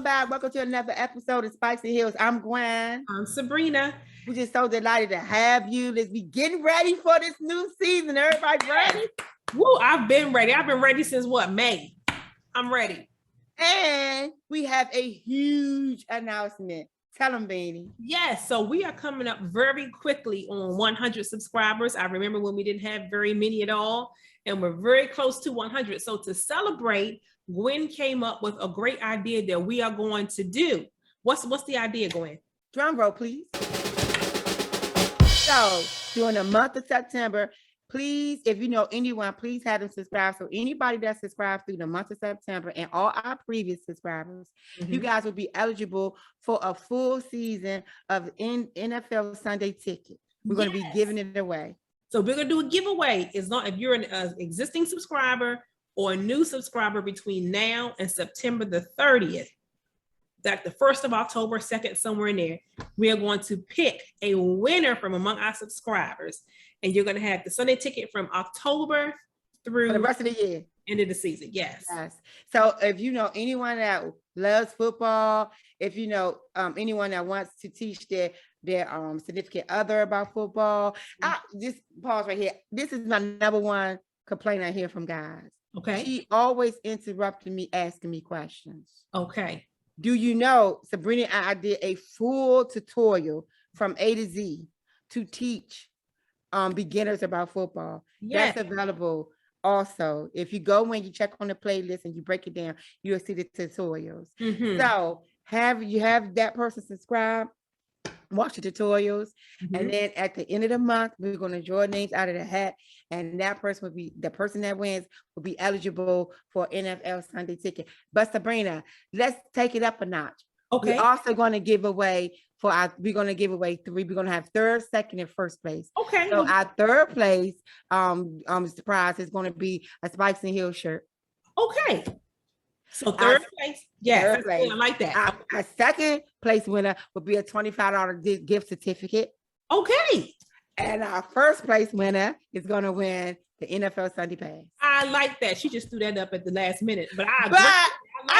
back. Welcome to another episode of Spicy Hills. I'm Gwen. I'm Sabrina. We're just so delighted to have you. Let's be getting ready for this new season. Everybody ready? Woo, I've been ready. I've been ready since what, May? I'm ready. And we have a huge announcement. Tell them, Beanie. Yes, so we are coming up very quickly on 100 subscribers. I remember when we didn't have very many at all, and we're very close to 100. So to celebrate, Gwen came up with a great idea that we are going to do. What's the idea, Gwen? Drum roll, please. So during the month of September, please, if you know anyone, please have them subscribe. So anybody that subscribed through the month of September and all our previous subscribers, you guys will be eligible for a full season of NFL Sunday ticket. We're going to be giving it away. So we're going to do a giveaway as long if you're an existing subscriber or a new subscriber between now and September the 30th. Like the 1st of October, 2nd, somewhere in there, we are going to pick a winner from among our subscribers. And you're going to have the Sunday ticket from October through for the rest of the year. End of the season. Yes. So if you know anyone that loves football, if you know anyone that wants to teach their significant other about football, just pause right here. This is my number one complaint I hear from guys. Okay. She always interrupted me, asking me questions. Okay. Do you know, Sabrina and I did a full tutorial from A to Z to teach beginners about football. Yes. That's available also. If you go and you check on the playlist and you break it down, you'll see the tutorials. So you have that person subscribe, watch the tutorials, and then at the end of the month, we're going to draw names out of the hat, and that person will be the person that wins will be eligible for NFL Sunday ticket. But Sabrina, let's take it up a notch. Okay. We're also going to give away we're going to give away 3. We're going to have 3rd, 2nd, and 1st place. Okay. So our 3rd place prize is going to be a Spikes and Hill shirt. Okay. So 3rd place. Yes. 3rd place. I like that. Our 2nd place winner will be a $25 gift certificate. Okay. And our 1st place winner is going to win the NFL Sunday Pass. I like that. She just threw that up at the last minute, but I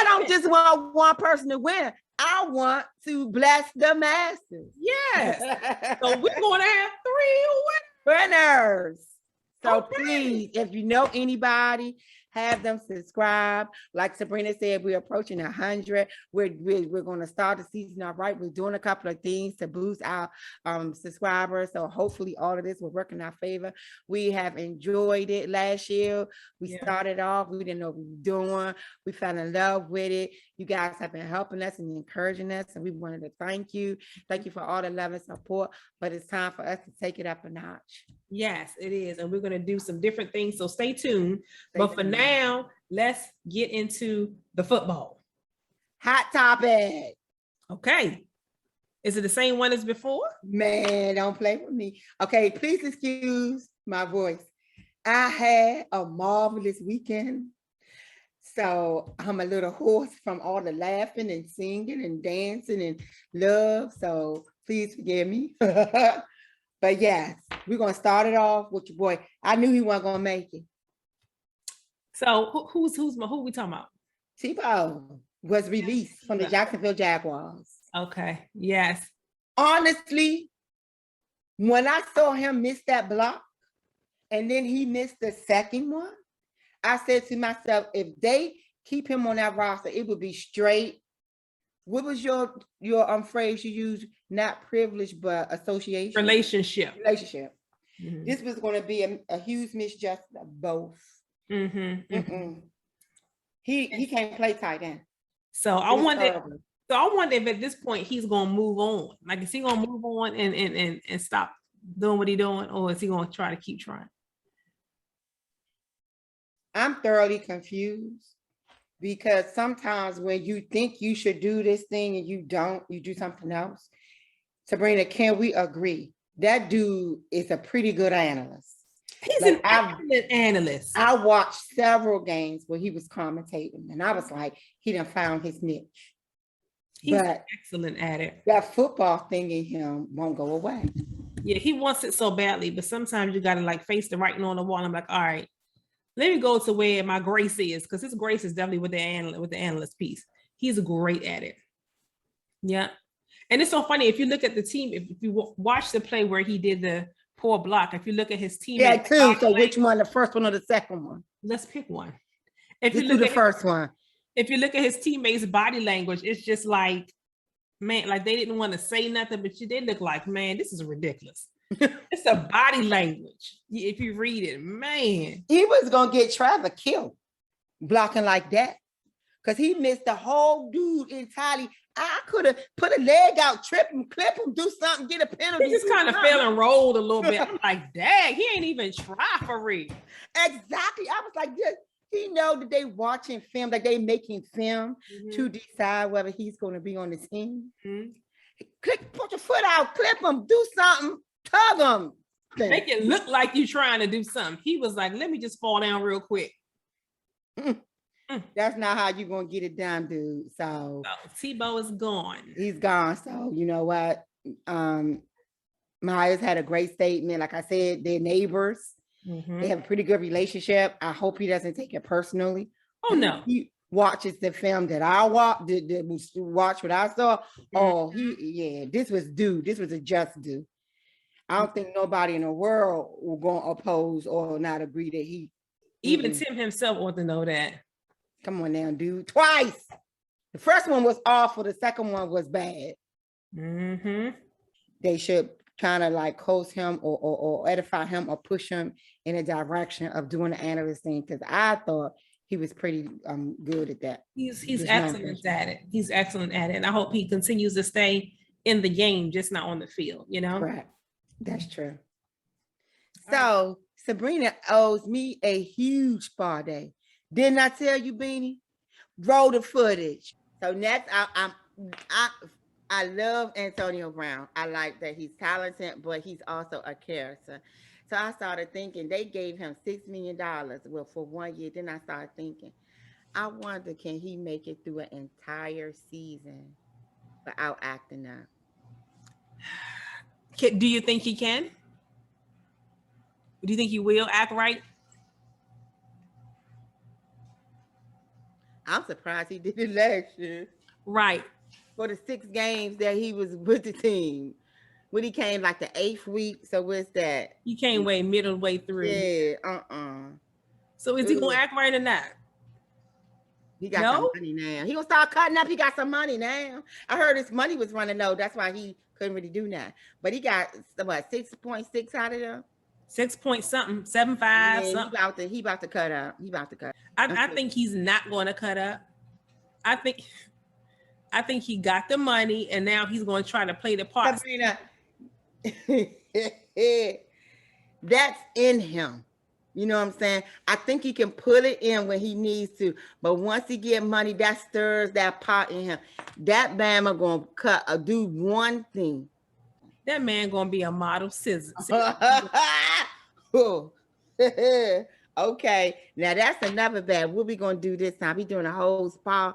don't just want one person to win. I want to bless the masses. Yes. So we're going to have 3 winners. So please, if you know anybody, have them subscribe. Like Sabrina said, we're approaching 100. We're going to start the season all right. We're doing a couple of things to boost our subscribers. So hopefully all of this will work in our favor. We have enjoyed it last year. We started off, we didn't know what we were doing. We fell in love with it. You guys have been helping us and encouraging us, and we wanted to thank you. Thank you for all the love and support, but it's time for us to take it up a notch. Yes, it is. And we're going to do some different things. So stay tuned. But for now, let's get into the football. Hot topic. Okay. Is it the same one as before? Man, don't play with me. Okay, please excuse my voice. I had a marvelous weekend. So I'm a little hoarse from all the laughing and singing and dancing and love. So please forgive me. But yes, we're going to start it off with your boy. I knew he wasn't going to make it. So who we talking about? Tebow was released from the Jacksonville Jaguars. Okay. Yes. Honestly, when I saw him miss that block and then he missed the second one, I said to myself, if they keep him on that roster, it would be straight. What was your phrase you used? Not privilege, but association. Relationship. This was going to be a huge misjudgment of both. He can't play tight end. So I wonder if at this point he's gonna move on. Like, is he gonna move on and stop doing what he's doing, or is he gonna try to keep trying? I'm thoroughly confused because sometimes when you think you should do this thing and you don't, you do something else. Sabrina, can we agree? That dude is a pretty good analyst. He's an excellent analyst. I watched several games where he was commentating, and I was like, he done found his niche. He's excellent at it. That football thing in him won't go away. Yeah, he wants it so badly, but sometimes you got to like face the writing on the wall. I'm like, all right, let me go to where my grace is, because his grace is definitely with the analyst piece. He's great at it. Yeah. And it's so funny. If you look at the team, if you watch the play where he did the poor block, if you look at his team. Yeah, two. So which one, the first one or the second one? Let's pick one. If Let's you look do at the first one. If you look at his teammates' body language, it's just like, man, like they didn't want to say nothing, but they look like, man, this is ridiculous. It's a body language. If you read it, man. He was going to get Trevor killed blocking like that because he missed the whole dude entirely. I could have put a leg out, trip him, clip him, do something, get a penalty. He just kind of fell and rolled a little bit. I'm like, dang, he ain't even try for real. Exactly. I was like, this. He know that they watching film, like they making film to decide whether he's going to be on the team. Click, put your foot out, clip him, do something, tug him. Make it look like you trying to do something. He was like, let me just fall down real quick. That's not how you're going to get it done, dude. So Tebow is gone. He's gone. So you know what? Myers had a great statement. Like I said, they're neighbors. They have a pretty good relationship. I hope he doesn't take it personally. Oh no. He watches the film that I watch what I saw. Oh, this was due. This was a just due. I don't think nobody in the world will go oppose or not agree that he. Even Tim himself ought to know that. Come on now, dude. Twice. The first one was awful. The second one was bad. They should kind of like coach him or edify him or push him in a direction of doing the analyst thing, because I thought he was pretty good at that. He's excellent at it. He's excellent at it. And I hope he continues to stay in the game, just not on the field, you know? Right. That's true. So Sabrina owes me a huge spa day. Didn't I tell you, Beanie? Roll the footage. So next, I love Antonio Brown. I like that he's talented, but he's also a character. So I started thinking they gave him $6 million for 1 year. Then I started thinking, I wonder, can he make it through an entire season without acting up? Do you think he can? Do you think he will act right? I'm surprised he did it last year. Right. For the 6 games that he was with the team. When he came like the 8th week. So what's that? He came middle way through. Yeah, So is he gonna act right or not? He got some money now. He gonna start cutting up. He got some money now. I heard his money was running low. That's why he couldn't really do that. But he got what, 6.6 out of them? 6 point something, 7.5 something. He about to cut up. He about to cut. I think he's not going to cut up. I think he got the money and now he's going to try to play the part. Sabrina, that's in him. You know what I'm saying? I think he can put it in when he needs to. But once he get money, that stirs that pot in him. That Bama gonna do one thing. That man gonna be a model citizen. Okay, now that's another bad. What we gonna do this time? We doing a whole spa.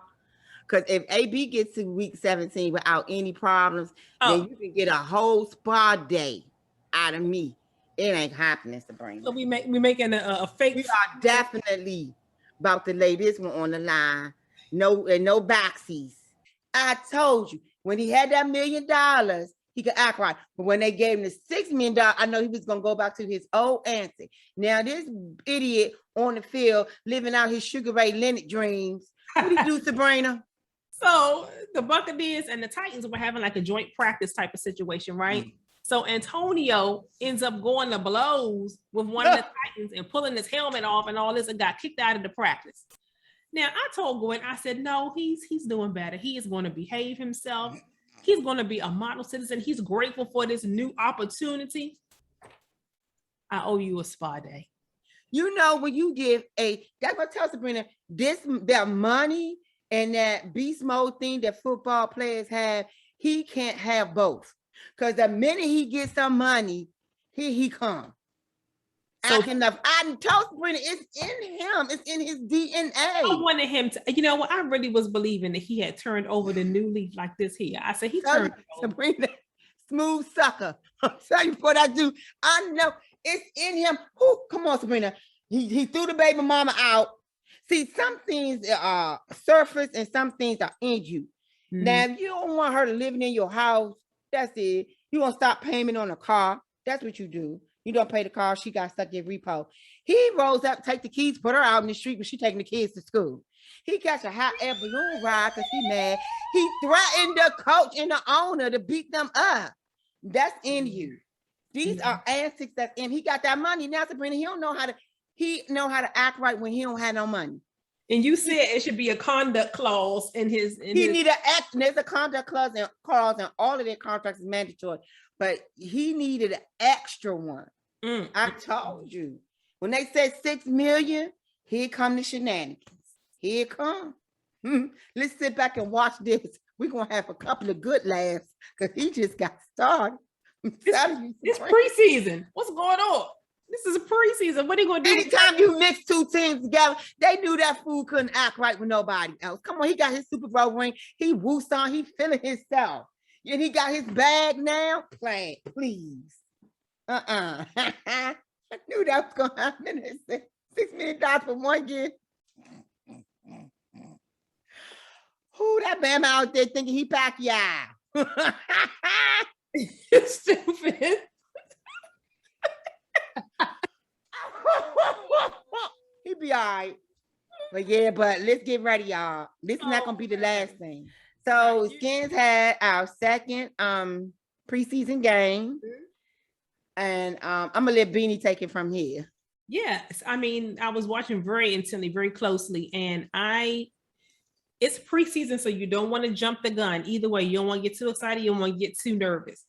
Because if AB gets to week 17 without any problems, then you can get a whole spa day out of me. It ain't happening, Sabrina. So we making a fake. We are definitely about to lay this one on the line. No backsies. I told you, when he had that $1 million, he could act right. But when they gave him the $6 million, I know he was going to go back to his old antics. Now, this idiot on the field living out his Sugar Ray Leonard dreams. What did he do, Sabrina? So the Buccaneers and the Titans were having like a joint practice type of situation, right? So Antonio ends up going to blows with one of the Titans and pulling his helmet off and all this and got kicked out of the practice. Now, I told Gwen, I said, no, he's doing better. He is going to behave himself. He's going to be a model citizen. He's grateful for this new opportunity. I owe you a spa day. You know, when you give that's what I tell Sabrina, that money and that beast mode thing that football players have, he can't have both. Because the minute he gets some money, here he comes. So, I told Sabrina, it's in him. It's in his DNA. I wanted him to, you know what? I really was believing that he had turned over the new leaf like this here. I said, he turned over. Sabrina, smooth sucker. I'm telling you what I do. I know it's in him. Come on, Sabrina. He threw the baby mama out. See, some things are surface and some things are in you. Mhm. Now, if you don't want her to live in your house, that's it. You gonna stop payment on a car. That's what you do. You don't pay the car, she got stuck in repo. He rolls up, take the keys, put her out in the street when she taking the kids to school. He catch a hot air balloon ride because he mad. He threatened the coach and the owner to beat them up. That's in you. These are antics that's in. He got that money. Now, Sabrina, he know how to act right when he don't have no money. And you said it should be a conduct clause in his. Need an act. There's a conduct clause and all of their contracts is mandatory, but he needed an extra one. I told you. When they said $6 million, here come the shenanigans. Here it come. Let's sit back and watch this. We're gonna have a couple of good laughs because he just got started. It's preseason. What's going on? This is a preseason. What are you gonna do? Anytime you mix two teams together, they knew that fool couldn't act right with nobody else. Come on, he got his Super Bowl ring. He woos on. He feeling himself. And he got his bag now. Play it, please. I knew that was gonna happen. $6 million for 1 year. Who that man out there thinking he Pacquiao? Stupid. He be all right. But yeah, but let's get ready, y'all. This is not gonna be the last thing. So Skins had our second preseason game. And I'm gonna let Beanie take it from here. Yes, I mean, I was watching very intently, very closely, and it's preseason, so you don't want to jump the gun. Either way, you don't want to get too excited, you don't want to get too nervous.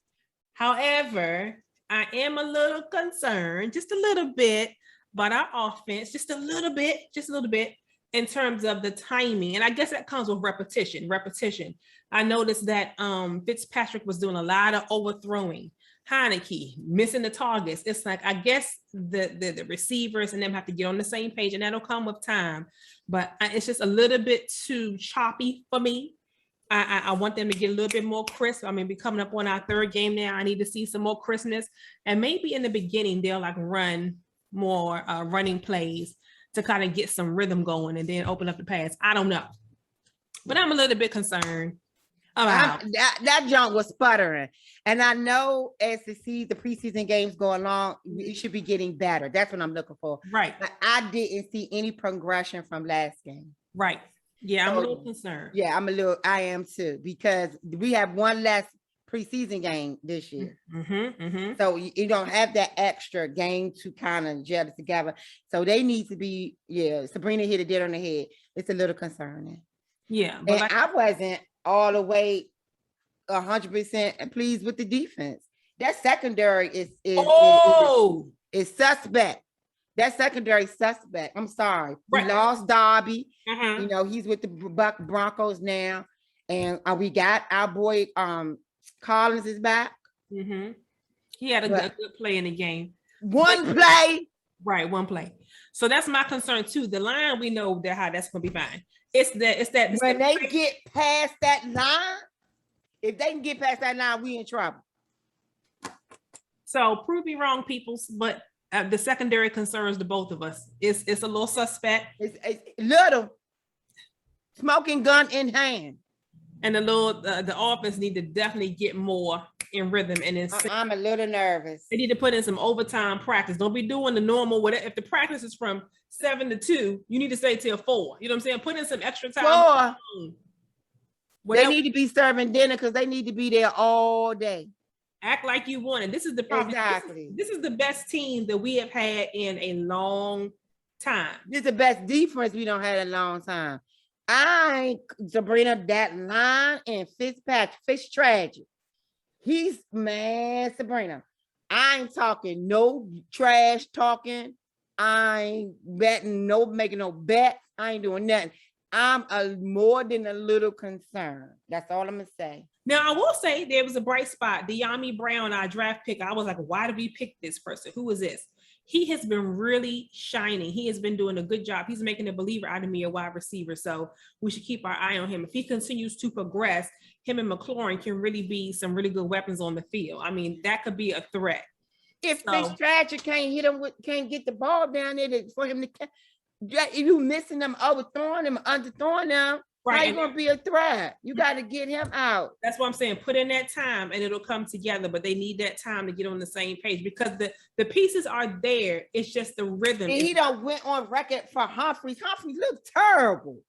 However, I am a little concerned, just a little bit, about our offense, just a little bit, in terms of the timing. And I guess that comes with repetition. I noticed that Fitzpatrick was doing a lot of overthrowing. Heineke missing the targets. It's like, I guess the receivers and them have to get on the same page, and that'll come with time. But it's just a little bit too choppy for me. I want them to get a little bit more crisp. I mean, we're coming up on our third game now. I need to see some more crispness. And maybe in the beginning, they'll like run more running plays to kind of get some rhythm going and then open up the pass. I don't know. But I'm a little bit concerned. That junk was sputtering. And I know as the preseason games go along, it should be getting better. That's what I'm looking for. Right. But I didn't see any progression from last game. Right. Yeah, I'm a little concerned. Yeah, I am too, because we have one less preseason game this year. So you don't have that extra game to kind of gel it together. So they need to be, Sabrina hit it on the head. It's a little concerning. Yeah. But I wasn't all the way 100% pleased with the defense. That secondary is suspect. That secondary suspect. I'm sorry. Right. We lost Darby. You know, he's with the Broncos now. And we got our boy Collins is back. He had a good play in the game. One play. Right, one play. So that's my concern too. The line, we know how that's gonna be fine. It's that when they get past that line, if they can get past that line, we in trouble. So prove me wrong, peoples, but the secondary concerns the both of us. It's a little suspect. It's little smoking gun in hand. And the offense need to definitely get more in rhythm. And I'm a little nervous. They need to put in some overtime practice. Don't be doing the normal. Whatever. If the practice is from 7 to 2, you need to stay till 4. You know what I'm saying? Put in some extra time. 4. They need to be serving dinner because they need to be there all day. Act like you want it. This is the problem. Exactly. This is the best team that we have had in a long time. This is the best defense we don't have in a long time. Sabrina, that line and Fitzpatrick, tragic. He's man, Sabrina. I ain't talking no trash talking. I ain't betting making no bets. I ain't doing nothing. I'm more than a little concerned. That's all I'm gonna say. Now, I will say there was a bright spot. De'Ami Brown, our draft pick. I was like, why did we pick this person? Who is this? He has been really shining. He has been doing a good job. He's making a believer out of me, a wide receiver. So we should keep our eye on him. If he continues to progress, him and McLaurin can really be some really good weapons on the field. I mean, that could be a threat. If Fitzpatrick can't get the ball down there for him to, If you missing them, overthrowing them, underthrowing them, how Right. you gonna be a threat? You got to get him out. That's what I'm saying. Put in that time and it'll come together, but they need that time to get on the same page because the pieces are there. It's just the rhythm. And he done went on record for Humphries. Humphries looked terrible.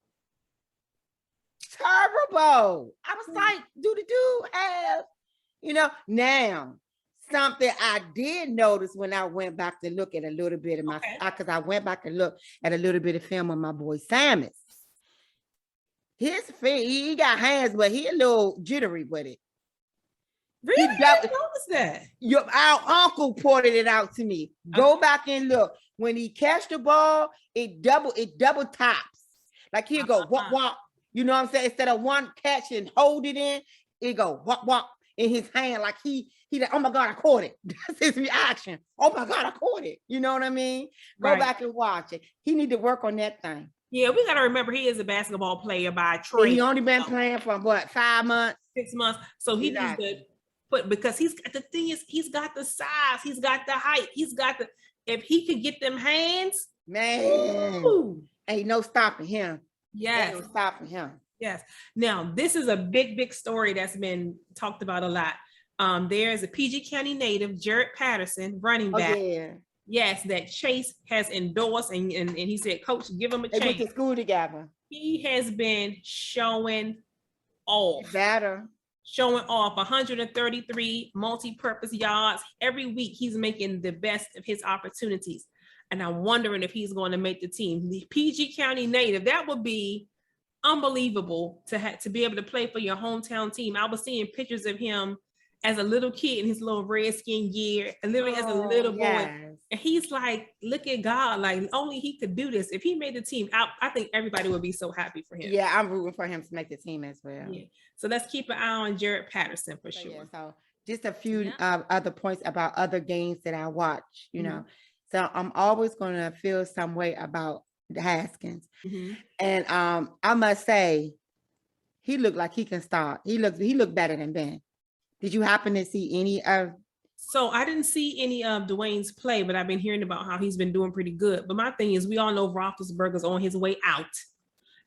Terrible. I was like, do the dude have, now something I did notice when I went back to look at a little bit of my, because I went back and looked at a little bit of film of my boy Samus. His feet, he got hands, but he a little jittery with it. Really? I didn't notice that. Our uncle pointed it out to me. Go back and look. When he catch the ball, it double tops. Like he'll go walk, walk. You know what I'm saying? Instead of one catch and hold it in, it go walk, walk in his hand. Like he like, oh my God, I caught it. That's his reaction. Oh my God, I caught it. You know what I mean? Go back and watch it. He need to work on that thing. Yeah, we got to remember he is a basketball player by trade. He only been playing for what, 5 months? 6 months. So he needs to put, because the thing is, he's got the size, he's got the height, if he could get them hands, man, ain't no stopping him. Yes. Ain't no stopping him. Yes. Now, this is a big story that's been talked about a lot. There's a PG County native, Jared Patterson, running back. Yeah. Yes, that Chase has endorsed, and he said, Coach, give him a chance. They went to school together. He has been showing off. Better. Showing off 133 multi-purpose yards. Every week, he's making the best of his opportunities. And I'm wondering if he's going to make the team. The PG County native, that would be unbelievable to be able to play for your hometown team. I was seeing pictures of him as a little kid in his little redskin gear, and literally as a little boy. And he's like, look at God, like only he could do this. If he made the team, I think everybody would be so happy for him. Yeah, I'm rooting for him to make the team as well. Yeah. So let's keep an eye on Jared Patterson for sure. Yeah, so just a few other points about other games that I watch, you know. So I'm always going to feel some way about Haskins. And I must say, he looked like he can start. He looked better than Ben. Did you happen to see any of? So I didn't see any of Dwayne's play, but I've been hearing about how he's been doing pretty good. But my thing is, we all know Roethlisberger's on his way out.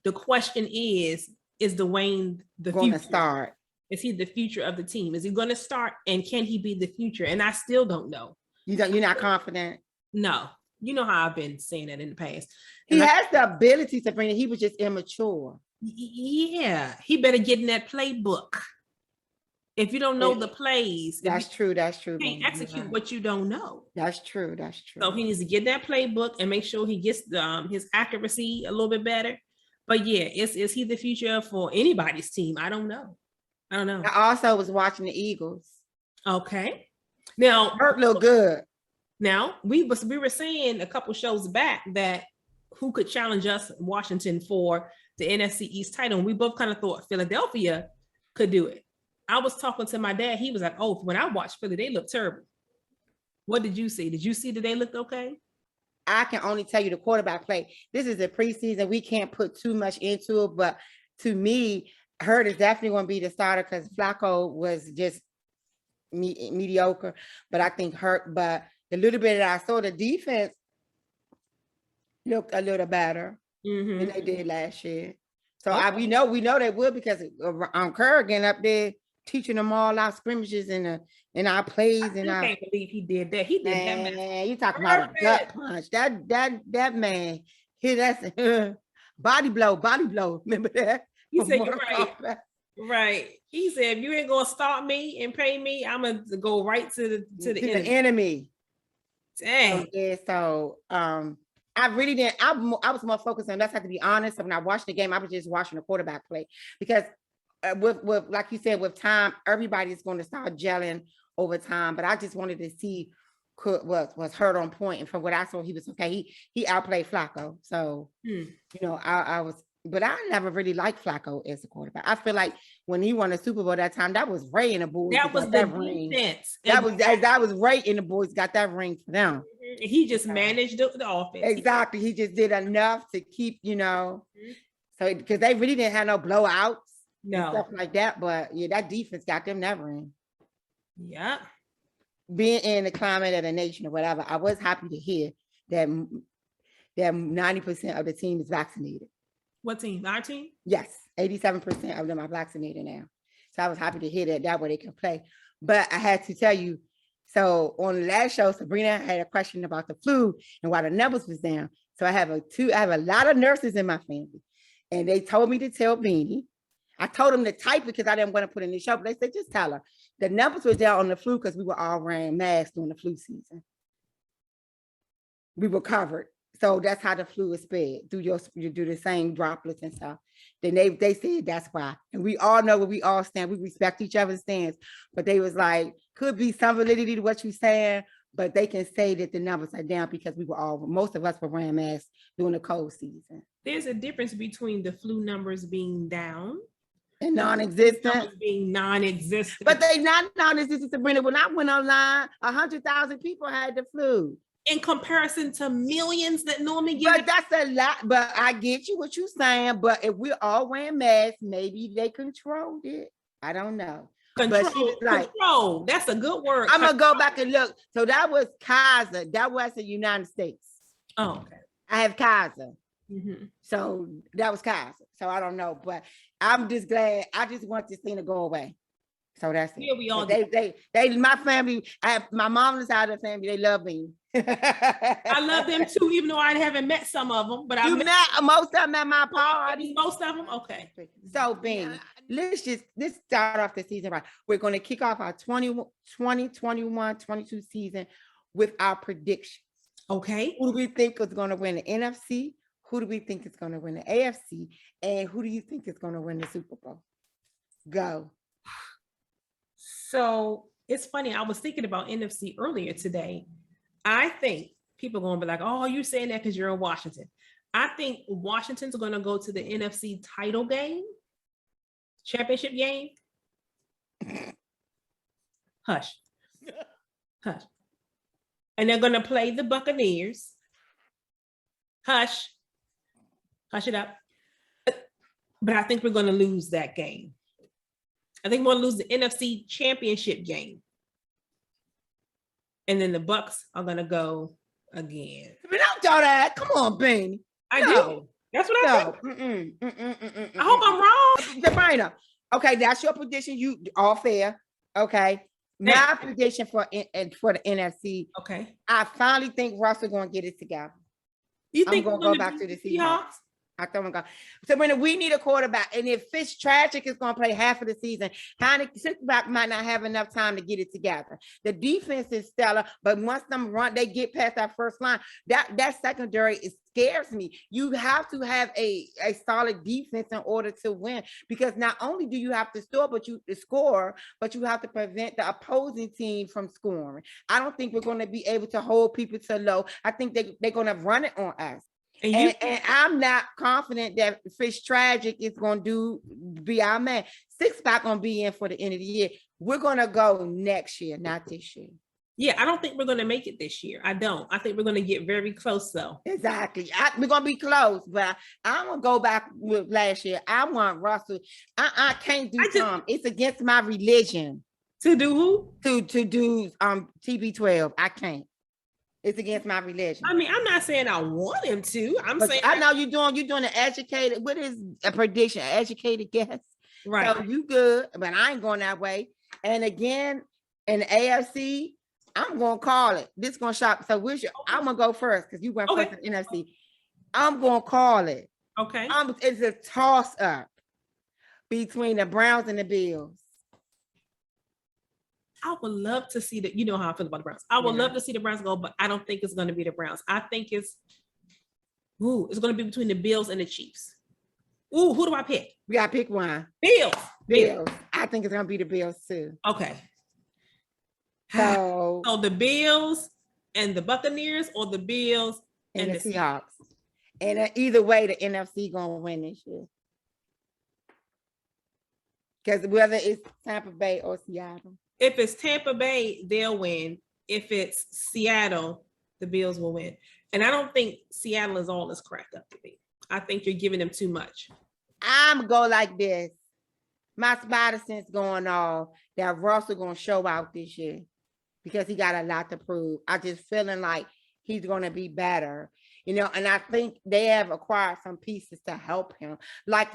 The question is Dwayne the going future? To start? Is he the future of the team? Is he going to start? And can he be the future? And I still don't know. You're not confident? No. You know how I've been saying that in the past. He has the ability to bring it. He was just immature. Yeah. He better get in that playbook. If you don't know the plays, that's true. That's true. You can't execute what you don't know. That's true. That's true. So he needs to get that playbook and make sure he gets his accuracy a little bit better. But yeah, is he the future for anybody's team? I don't know. I also was watching the Eagles. Okay. Now Hurt look good. Now we were saying a couple shows back that who could challenge us, Washington, for the NFC East title. And we both kind of thought Philadelphia could do it. I was talking to my dad. He was like, oh, when I watched Philly, they looked terrible. What did you see? Did you see that they looked okay? I can only tell you the quarterback play. This is a preseason. We can't put too much into it. But to me, Hurt is definitely going to be the starter because Flacco was just mediocre. But I think but the little bit that I saw, the defense looked a little better than they did last year. So we know they would because Kerrigan up there teaching them all our scrimmages and our plays. I can't believe he did that. He did that, man. You talking about a gut punch? That man, that's body blow. Remember that? He said, right. He said, if you ain't gonna start me and pay me, I'm gonna go right to the enemy. Dang. So I really didn't. I was more focused on. Let's have to be honest. When I watched the game, I was just watching the quarterback play because with like you said, with time, everybody's going to start gelling over time. But I just wanted to see was Hurt on point, and from what I saw, he was okay. He outplayed Flacco. So I was. But I never really liked Flacco as a quarterback. I feel like when he won the Super Bowl that time, that was Ray and the boys. That was the defense. That was Ray and the boys got that ring for them. He just managed the offense. Exactly. He just did enough to keep, so because they really didn't have no blowouts, stuff like that. But yeah, that defense got them that ring. Yeah. Being in the climate of the nation or whatever, I was happy to hear that that 90% of the team is vaccinated. What team? Our team? Yes, 87% of them are vaccinated now. So I was happy to hear that. That way they can play. But I had to tell you, so on the last show, Sabrina had a question about the flu and why the numbers was down. So I have a lot of nurses in my family, and they told me to tell Beanie. I told them to type it because I didn't want to put it in the show, but they said, just tell her. The numbers were down on the flu because we were all wearing masks during the flu season. We were covered. So that's how the flu is spread. You do the same droplets and stuff. Then they said that's why. And we all know where we all stand. We respect each other's stands. But they was like, could be some validity to what you're saying, but they can say that the numbers are down because most of us were wearing masks during the cold season. There's a difference between the flu numbers being down and non-existent. Being non-existent. But they not non-existent, Sabrina. When I went online, 100,000 people had the flu. In comparison to millions that normally get But that's a lot. But I get you what you're saying. But if we're all wearing masks, maybe they controlled it. I don't know. Control. That's a good word. I'm gonna go back and look. So that was Kaiser. That was the United States. Oh, okay. I have Kaiser. Mm-hmm. So that was Kaiser. So I don't know, but I'm just glad. I just want this thing to go away. So that's it. Yeah, we all they my family, my mom's side of the family, they love me. I love them too, even though I haven't met some of them. But I met most of them at my party. Most of them, okay. So Ben, let's start off the season right. We're going to kick off our 2021-22 season with our predictions. Okay. Who do we think is going to win the NFC? Who do we think is going to win the AFC? And who do you think is going to win the Super Bowl? Go. So it's funny. I was thinking about NFC earlier today. I think people are going to be like, oh, you're saying that because you're in Washington. I think Washington's going to go to the NFC title game, championship game. Hush. Hush. And they're going to play the Buccaneers. Hush. Hush it up. But I think we're going to lose that game. I think we're going to lose the NFC championship game. And then the Bucks are going to go again. I mean, don't do that. Come on, Ben. I do. That's what I think. I hope I'm wrong. Sabrina. Okay, that's your prediction. You all fair. Okay. My prediction for the NFC. Okay. I finally think Russell going to get it together. You think I'm going to go back to the Seahawks? I thought I'm going. So when we need a quarterback, and if Fitzpatrick is going to play half of the season, Fitzpatrick might not have enough time to get it together. The defense is stellar, but once them run, they get past that first line. That secondary scares me. You have to have a solid defense in order to win, because not only do you have to score, but you have to prevent the opposing team from scoring. I don't think we're going to be able to hold people to low. I think they're going to run it on us. And I'm not confident that Fitzpatrick is going to be our man. Six-pack going to be in for the end of the year. We're going to go next year, not this year. Yeah, I don't think we're going to make it this year. I don't. I think we're going to get very close, though. Exactly. We're going to be close, but I'm going to go back with last year. I want Russell. I can't do Tom. It's against my religion. To do who? To do TB12. I can't. It's against my religion. I mean, I'm not saying I want him to. Saying I know you're doing an educated. What is a prediction? An educated guess, right? So you good, but I ain't going that way. And again, in the AFC, I'm gonna call it. This gonna shock. So I'm gonna go first because you went first in NFC. I'm gonna call it. Okay. It's a toss up between the Browns and the Bills. I would love to see that. You know how I feel about the Browns. I would love to see the Browns go, but I don't think it's going to be the Browns. I think it's going to be between the Bills and the Chiefs. Ooh, who do I pick? We got to pick one. Bills. I think it's going to be the Bills too. Okay. So the Bills and the Buccaneers, or the Bills and the Seahawks. And either way, the NFC going to win this year. Because whether it's Tampa Bay or Seattle. If it's Tampa Bay, they'll win. If it's Seattle, the Bills will win. And I don't think Seattle is all it's cracked up to be. I think you're giving them too much. I'm go like this. My spider sense going off that Russell going to show out this year because he got a lot to prove. I just feeling like he's going to be better. and I think they have acquired some pieces to help him. Like,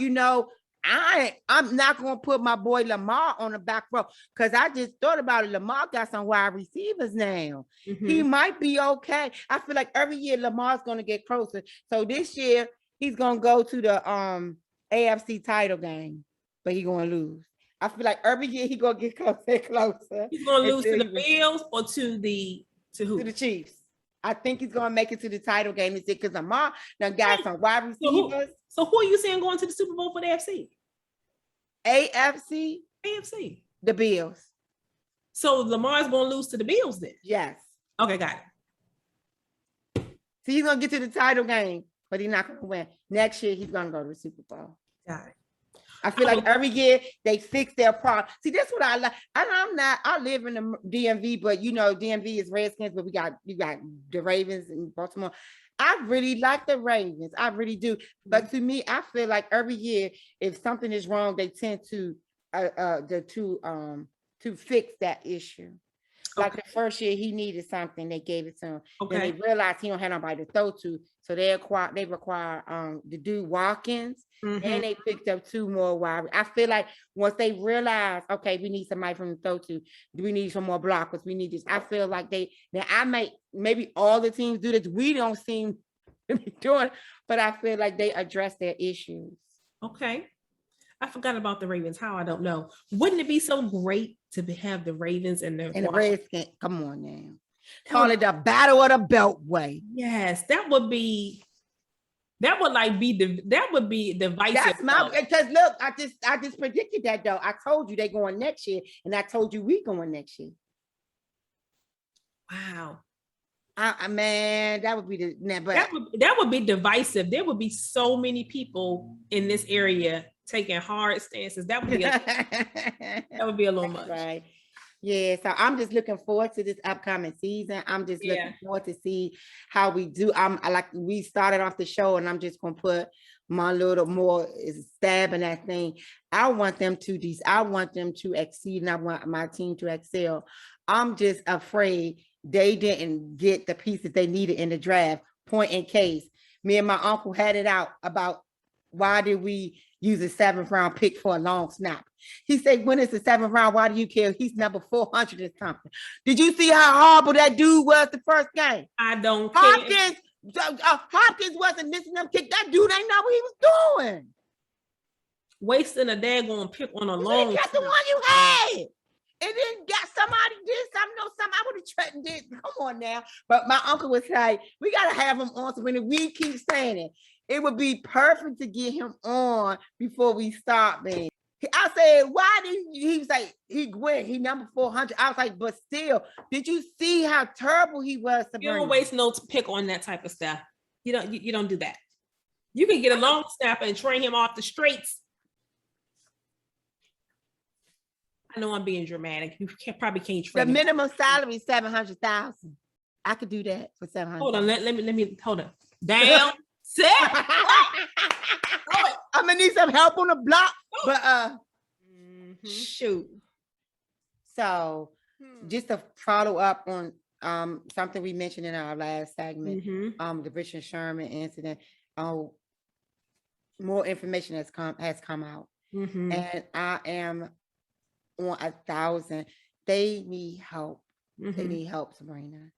I'm not gonna put my boy Lamar on the back row because I just thought about it. Lamar got some wide receivers now. He might be okay. I feel like every year Lamar's gonna get closer. So this year he's gonna go to the AFC title game, but he's gonna lose. I feel like every year he's gonna get closer and closer. He's gonna lose to the Bills or to who? To the Chiefs. I think he's gonna make it to the title game. Is it because Lamar done got some wide receivers? So who are you saying going to the Super Bowl for the AFC? AFC. The Bills. So Lamar's going to lose to the Bills then? Yes. Okay, got it. So he's going to get to the title game, but he's not going to win. Next year, he's going to go to the Super Bowl. Got it. I feel like every year they fix their problem. See, that's what I like. I live in the DMV, but DMV is Redskins, but we got the Ravens in Baltimore. I really like the Ravens. I really do. But to me, I feel like every year, if something is wrong, they tend to fix that issue. Like the first year he needed something, they gave it to him. Okay. Then they realized he don't have nobody to throw to. So they require the dude Watkins, and they picked up 2 more wide. I feel like once they realize, okay, we need somebody from the throw to, we need some more blockers, we need this. I feel like maybe all the teams do this. We don't seem to be doing it, but I feel like they address their issues. Okay. I forgot about the Ravens. How? I don't know. Wouldn't it be so great to have the Ravens and the Redskins? Come on now. Call it the battle of the Beltway. Yes, that would be divisive. Because look, I just predicted that though. I told you they going next year, and I told you we going next year. Wow. Man, that would be that would be divisive. There would be so many people in this area taking hard stances. That would be a little much. Right. Yeah, so I'm just looking forward to this upcoming season. I'm just looking forward to see how we do. We started off the show, and I'm just gonna put my little more stab in that thing. I want them to exceed, and I want my team to excel. I'm just afraid they didn't get the pieces they needed in the draft. Point in case, me and my uncle had it out about why did we use a 7th round pick for a long snap. He said, when it's the 7th round, why do you care? He's number 400 or something. Did you see how horrible that dude was the first game? I don't care. Hopkins wasn't missing them kick. That dude ain't know what he was doing. Wasting a daggone pick on a long snap. Got the one you had. And then got somebody did something. I would have tried did. Come on now. But my uncle was like, we got to have him on. So when we keep saying it, it would be perfect to get him on before we start, man. I said, why did he was like, he went, he number 400. I was like, but still, did you see how terrible he was? You don't waste no pick on that type of stuff. You don't do that. You can get a long snapper and train him off the straights. I know I'm being dramatic. You probably can't train. The minimum salary is $700,000. I could do that for $700,000. Hold on, let me hold on. Down. Sit. I'm gonna need some help on the block, but shoot. So just to follow up on something we mentioned in our last segment, the Richard Sherman incident. More information has come out, and I am on 1,000. They need help. They need help, Sabrina.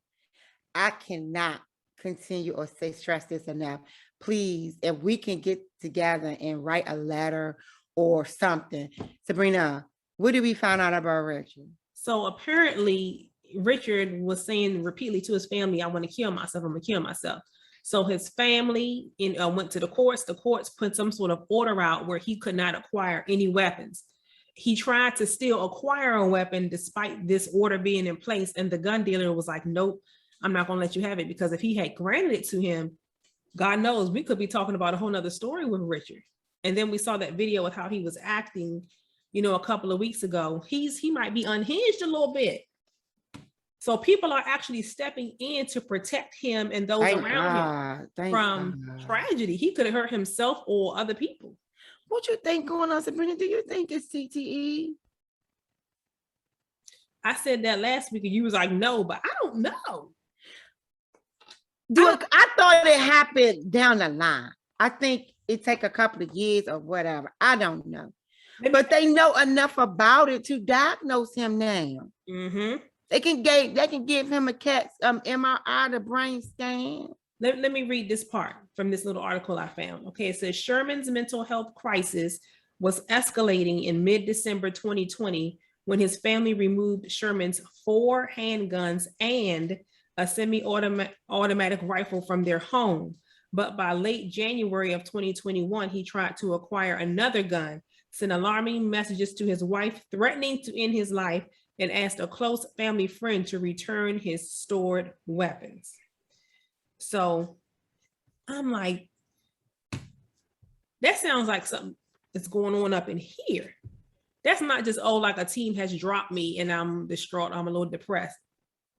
I cannot continue or stress this enough. Please, if we can get together and write a letter or something. Sabrina, what did we find out about Richard? So apparently Richard was saying repeatedly to his family, I want to kill myself. I'm going to kill myself. So his family went to the courts. The courts put some sort of order out where he could not acquire any weapons. He tried to still acquire a weapon despite this order being in place. And the gun dealer was like, nope, I'm not going to let you have it, because if he had granted it to him, God knows we could be talking about a whole nother story with Richard. And then we saw that video of how he was acting, a couple of weeks ago. He might be unhinged a little bit. So people are actually stepping in to protect him and those around him from tragedy. He could have hurt himself or other people. What you think going on, Sabrina? Do you think it's CTE? I said that last week and you was like, no, but I don't know. I thought it happened down the line. I think it take a couple of years or whatever. I don't know. But they know enough about it to diagnose him now. Mm-hmm. They can give him a CAT MRI, the brain scan. Let me read this part from this little article I found. Okay, it says Sherman's mental health crisis was escalating in mid-December 2020 when his family removed Sherman's 4 handguns and a semi-automatic rifle from their home. But by late January of 2021, he tried to acquire another gun, sent alarming messages to his wife, threatening to end his life, and asked a close family friend to return his stored weapons. So I'm like, that sounds like something that's going on up in here. That's not just, oh, like a team has dropped me and I'm distraught, I'm a little depressed.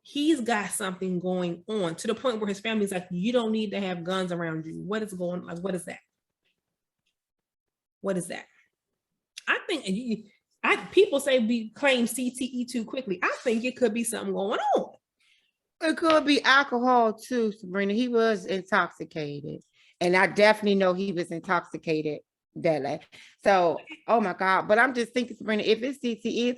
He's got something going on to the point where his family's like, you don't need to have guns around you. What is going on? Like, what is that? What is that? I think people say we claim CTE too quickly. I think it could be something going on. It could be alcohol too, Sabrina. He was intoxicated. And I definitely know he was intoxicated that day. So, oh my God. But I'm just thinking, Sabrina, if it's CTE,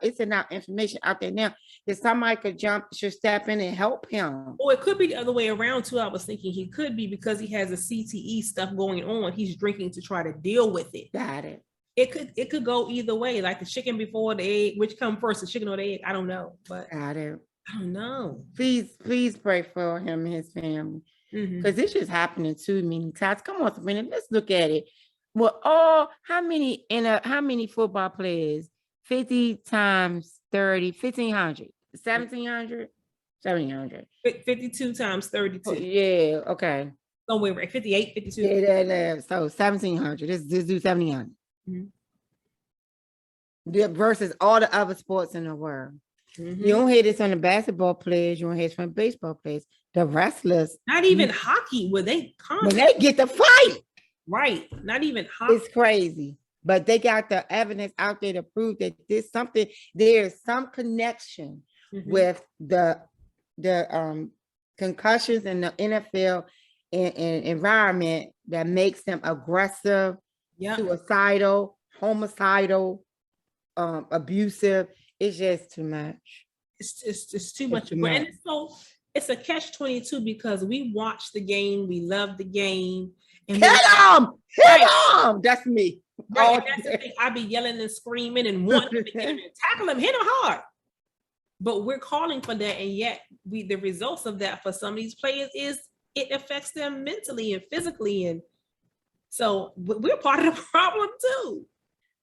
it's enough information out there now that somebody should step in and help him. Or it could be the other way around too. I was thinking he could be, because he has a CTE stuff going on. He's drinking to try to deal with it. Got it. It could go either way, like the chicken before the egg. Which come first, the chicken or the egg? I don't know. But got it. I don't know. Please pray for him and his family. Because this is happening too many times. Come on, Sabrina, let's look at it. Well, how many football players? 50 times 30, 1,500, 1,700, 1,700. 52 times 32. Yeah, okay. Somewhere right, 58, 52. Yeah, so 1,700. Let's do 1,700. Versus all the other sports in the world. You don't hear this on the basketball players. You don't hear this from baseball players. The wrestlers. Not even hockey, where they when they get to fight. Right. Not even hockey. It's crazy. But they got the evidence out there to prove that there's some connection with the concussions in the NFL and environment that makes them aggressive, suicidal, homicidal, abusive. It's just too much. It's too much. And it's a catch-22 because we watch the game, we love the game. And hit him! That's me. Right, that's the thing. I be yelling and screaming and wanting to get him and tackle him, hit him hard. But we're calling for that, and yet the results of that for some of these players is it affects them mentally and physically, and so we're part of the problem too.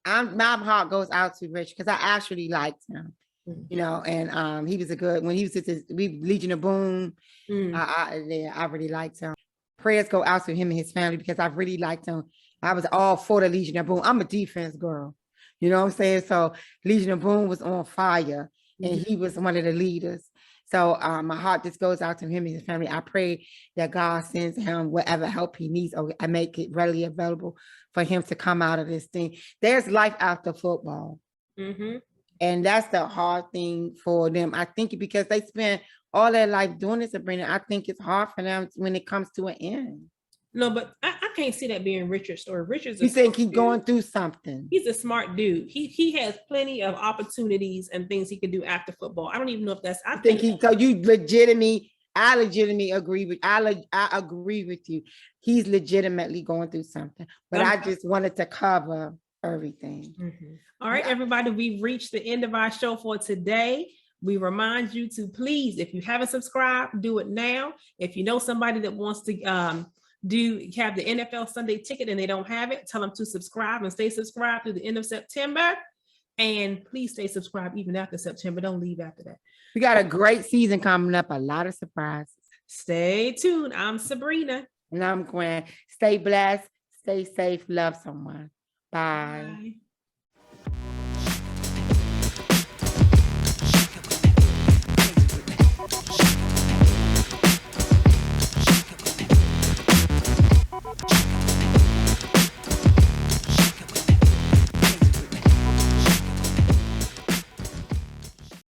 My heart goes out to Rich because I actually liked him, and he was when he was at Legion of Boom. I really liked him. Prayers go out to him and his family because I really liked him. I was all for the Legion of Boom. I'm a defense girl, you know what I'm saying? So Legion of Boom was on fire, and he was one of the leaders. So my heart just goes out to him and his family. I pray that God sends him whatever help he needs, or I make it readily available for him to come out of this thing. There's life after football. And that's the hard thing for them. I think because they spend all their life doing this, Sabrina, I think it's hard for them when it comes to an end. No, but I can't see that being Richard's story. Richard's you think he's going through something? He's a smart dude. He has plenty of opportunities and things he can do after football. I don't even know if that's. I legitimately agree with. I agree with you. He's legitimately going through something. But I just wanted to cover everything. All right, everybody. We've reached the end of our show for today. We remind you to please, if you haven't subscribed, do it now. If you know somebody that wants to have the NFL Sunday ticket and they don't have it, tell them to subscribe and stay subscribed through the end of September. And please stay subscribed even after September. Don't leave after that. We got a great season coming up, a lot of surprises. Stay tuned. I'm Sabrina. And I'm Gwen. Stay blessed, stay safe, love someone. Bye. Bye.